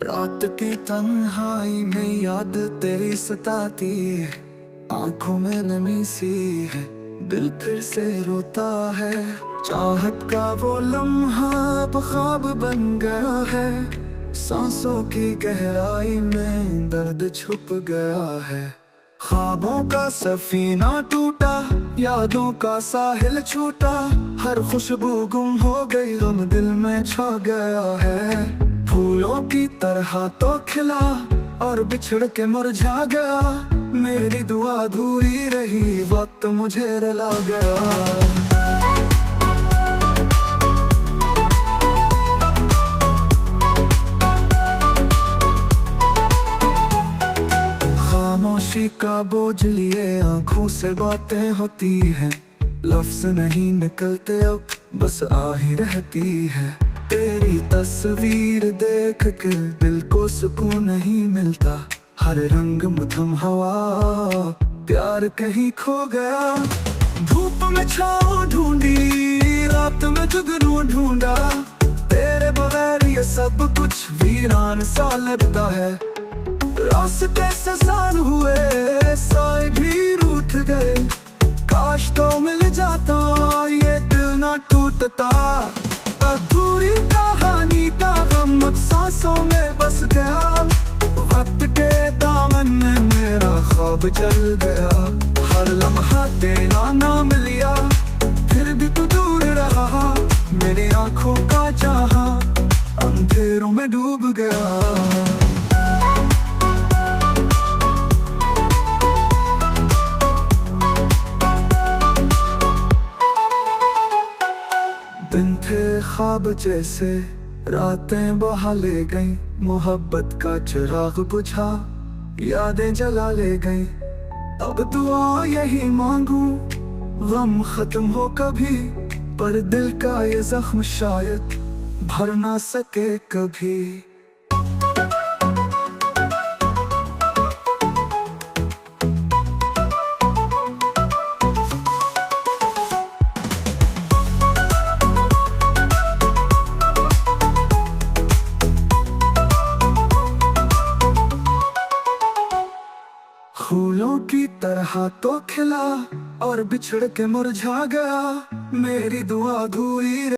रात की तन्हाई में याद तेरी सताती है, आंखों में नमी सी है, दिल फिर से रोता है। चाहत का वो लम्हा अब ख्वाब बन गया है, सांसों की गहराई में दर्द छुप गया है। ख्वाबों का सफीना टूटा, यादों का साहिल छूटा, हर खुशबू गुम हो गई, गम दिल में छा गया है। फूलों की तरह तो खिला और बिछड़ के मुरझा गया, मेरी दुआ अधूरी रही, वक्त मुझे रुला गया। खामोशी का बोझ लिए आंखों से बातें होती हैं, लफ्ज नहीं निकलते अब बस आही रहती है। तेरी तस्वीर देख के दिल को सुकून नहीं मिलता, हर रंग मध्यम हवा प्यार कहीं खो गया। धूप में छाँव ढूंढी, रात में जुगनू ढूंढा, तेरे बगैर ये सब कुछ वीरान सा लगता है। रास्ते से सान हुए, साए भी रूठ गए, काश तो मिल जाता ये दिल ना टूटता। अधूरी कहानी का गम अब सांसों में बस गया, वक्त के दामन में मेरा ख्वाब जल गया। हर लम्हा तेरा नाम लिया, फिर भी तू दूर रहा, मेरी आंखों का चाहा अंधेरों में डूब गया। दिन थे ख्वाब जैसे, रातें बहा ले गई, मोहब्बत का चिराग बुझा, यादें जला ले गई। अब दुआ यही मांगू, गम खत्म हो कभी, पर दिल का ये जख्म शायद भर ना सके कभी। फूलों की तरह तो खिला और बिछड़ के मुरझा गया, मेरी दुआ अधूरी